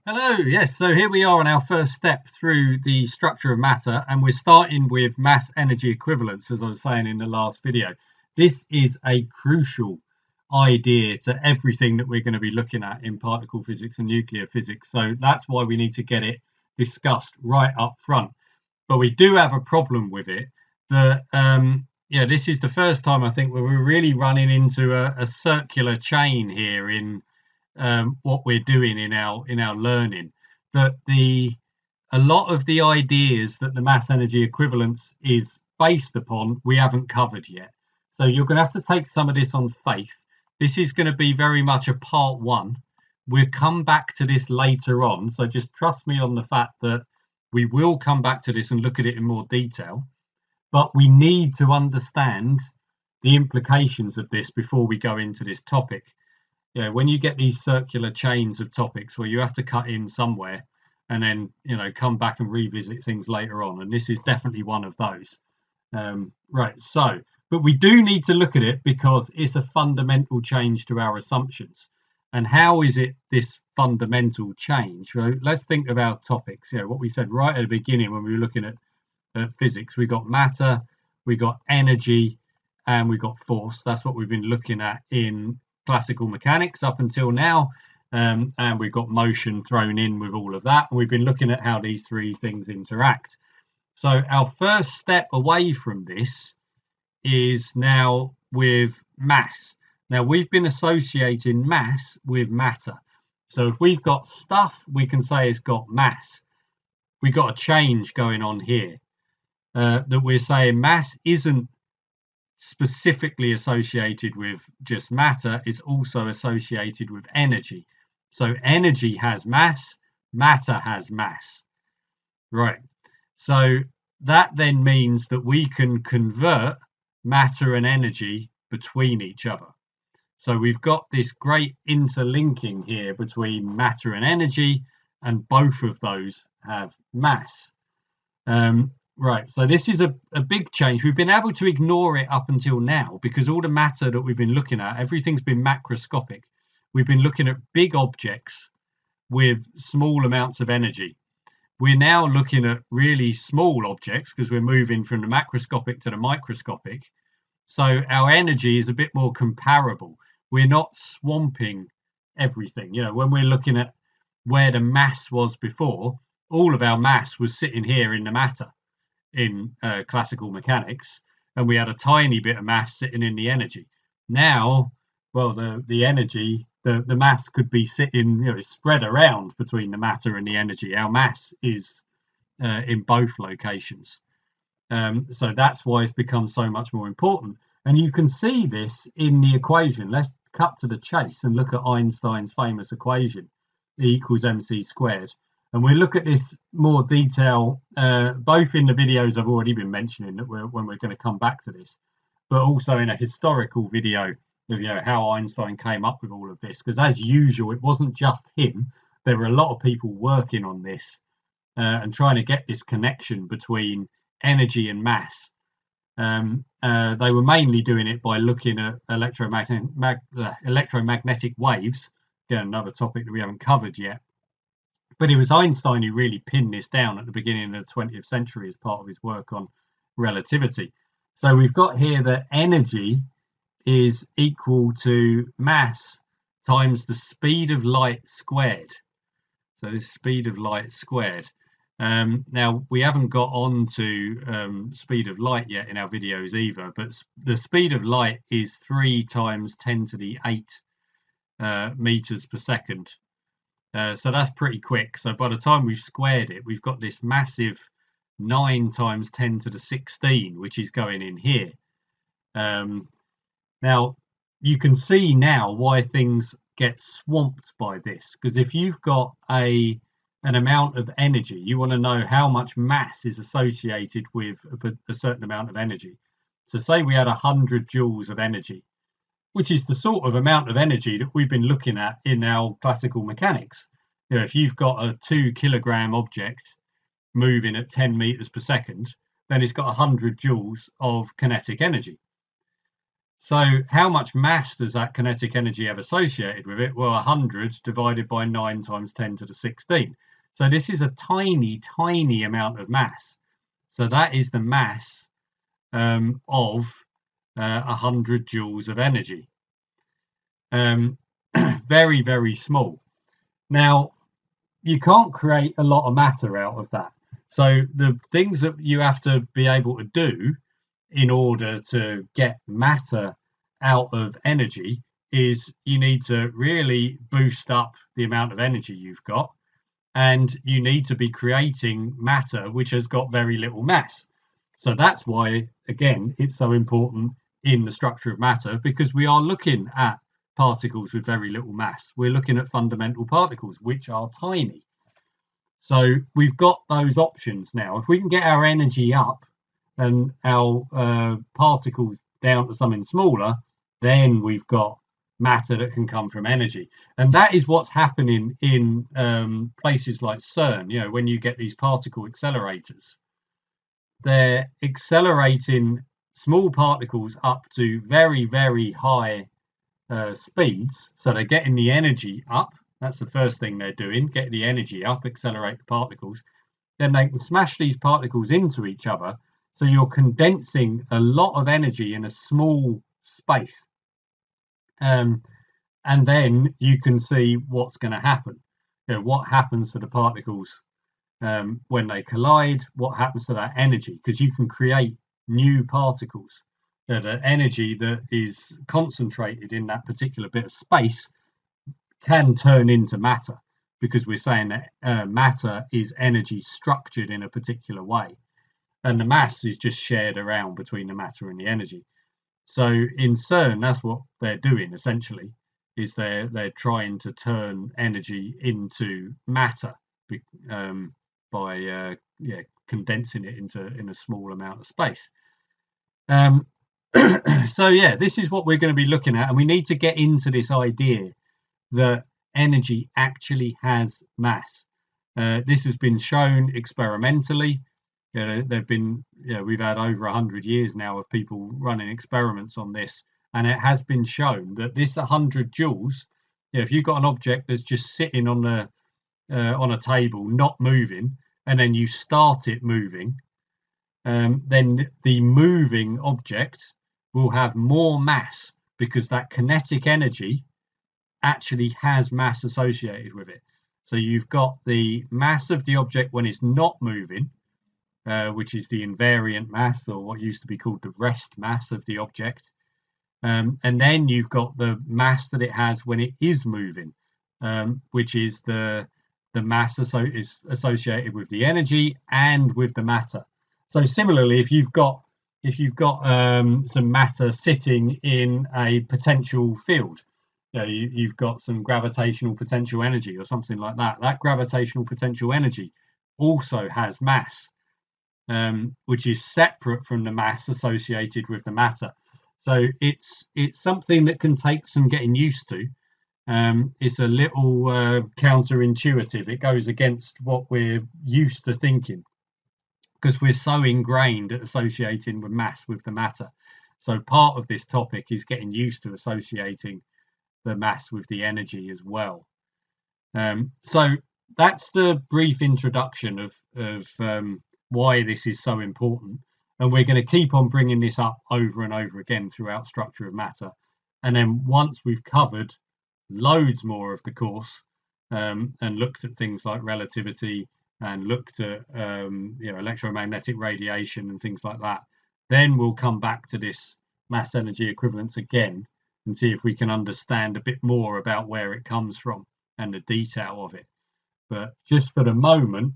Hello, yes, so here we are on our first step through the structure of matter, and we're starting with mass energy equivalence, as I was saying in the last video. This is a crucial idea to everything that we're going to be looking at in particle physics and nuclear physics, so that's why we need to get it discussed right up front. But we do have a problem with it that, this is the first time I think where we're really running into a circular chain here in what we're doing in our learning, that the a lot of the ideas that the mass energy equivalence is based upon we haven't covered yet. So you're going to have to take some of this on faith. This is going to be very much a part one. We'll come back to this later on, so just trust me on the fact that we will come back to this and look at it in more detail, but we need to understand the implications of this before we go into this topic. Yeah, when you get these circular chains of topics where you have to cut in somewhere and then come back and revisit things later on, and this is definitely one of those. Right, so but we do need to look at it because it's a fundamental change to our assumptions. And how is it this fundamental change? So let's think of our topics. What we said right at the beginning when we were looking at physics, we got matter, we got energy, and we got force. That's what we've been looking at in classical mechanics up until now, and we've got motion thrown in with all of that, and we've been looking at how these three things interact. So our first step away from this is now with mass. Now we've been associating mass with matter, so if we've got stuff we can say it's got mass. We've got a change going on here, that we're saying mass isn't specifically associated with just matter, is also associated with energy. So energy has mass, matter has mass. Right. So that then means that we can convert matter and energy between each other. So we've got this great interlinking here between matter and energy, and both of those have mass. Right, so this is a big change. We've been able to ignore it up until now because all the matter that we've been looking at, everything's been macroscopic. We've been looking at big objects with small amounts of energy. We're now looking at really small objects because we're moving from the macroscopic to the microscopic. So our energy is a bit more comparable. We're not swamping everything. When we're looking at where the mass was before, all of our mass was sitting here in the matter in classical mechanics, and we had a tiny bit of mass sitting in the energy. Now, well, the energy, the mass could be sitting, spread around between the matter and the energy. Our mass is in both locations. So that's why it's become so much more important. And you can see this in the equation. Let's cut to the chase and look at Einstein's famous equation, E equals mc squared. And we'll look at this more detail, both in the videos I've already been mentioning that when we're going to come back to this, but also in a historical video of how Einstein came up with all of this. Because as usual, it wasn't just him. There were a lot of people working on this and trying to get this connection between energy and mass. They were mainly doing it by looking at electromagnetic waves. Again, another topic that we haven't covered yet. But it was Einstein who really pinned this down at the beginning of the 20th century as part of his work on relativity. So we've got here that energy is equal to mass times the speed of light squared. So this speed of light squared. Now, we haven't got on to speed of light yet in our videos either, but the speed of light is 3 times 10 to the 8 meters per second. So that's pretty quick. So by the time we've squared it, we've got this massive 9 times 10 to the 16, which is going in here. Now, you can see now why things get swamped by this, because if you've got an amount of energy, you want to know how much mass is associated with a certain amount of energy. So say we had 100 joules of energy, which is the sort of amount of energy that we've been looking at in our classical mechanics. If you've got a 2 kilogram object moving at 10 meters per second, then it's got 100 joules of kinetic energy. So how much mass does that kinetic energy have associated with it? Well, 100 divided by 9 times 10 to the 16. So this is a tiny, tiny amount of mass. So that is the mass of 100 joules of energy. Very, very small. Now, you can't create a lot of matter out of that. So the things that you have to be able to do in order to get matter out of energy is you need to really boost up the amount of energy you've got, and you need to be creating matter which has got very little mass. So that's why, again, it's so important in the structure of matter, because we are looking at particles with very little mass. We're looking at fundamental particles, which are tiny. So we've got those options now. If we can get our energy up and our particles down to something smaller, then we've got matter that can come from energy. And that is what's happening in places like CERN. You know, when you get these particle accelerators, they're accelerating small particles up to very, very high speeds. So they're getting the energy up. That's the first thing they're doing, get the energy up, accelerate the particles. Then they can smash these particles into each other. So you're condensing a lot of energy in a small space. And then you can see what's going to happen. You know, what happens to the particles when they collide, what happens to that energy, because you can create new particles. The energy that is concentrated in that particular bit of space can turn into matter, because we're saying that matter is energy structured in a particular way, and the mass is just shared around between the matter and the energy. So in CERN, that's what they're doing essentially, is they're trying to turn energy into matter by condensing it in a small amount of space. So yeah, this is what we're going to be looking at, and we need to get into this idea that energy actually has mass. This has been shown experimentally. We've had over 100 years now of people running experiments on this, and it has been shown that this 100 joules, if you've got an object that's just sitting on a table, not moving, and then you start it moving, then the moving object will have more mass, because that kinetic energy actually has mass associated with it. So you've got the mass of the object when it's not moving, which is the invariant mass, or what used to be called the rest mass of the object. And then you've got the mass that it has when it is moving, which is the mass is associated with the energy and with the matter. So similarly, if you've got some matter sitting in a potential field, you've got some gravitational potential energy or something like that. That gravitational potential energy also has mass, which is separate from the mass associated with the matter. So it's something that can take some getting used to. It's a little counterintuitive. It goes against what we're used to thinking, because we're so ingrained at associating with mass with the matter. So part of this topic is getting used to associating the mass with the energy as well. So that's the brief introduction of why this is so important, and we're going to keep on bringing this up over and over again throughout Structure of Matter. And then once we've covered loads more of the course and looked at things like relativity and looked at electromagnetic radiation and things like that, then we'll come back to this mass energy equivalence again and see if we can understand a bit more about where it comes from and the detail of it. But just for the moment,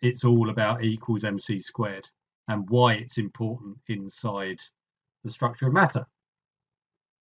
it's all about E equals mc squared and why it's important inside the structure of matter.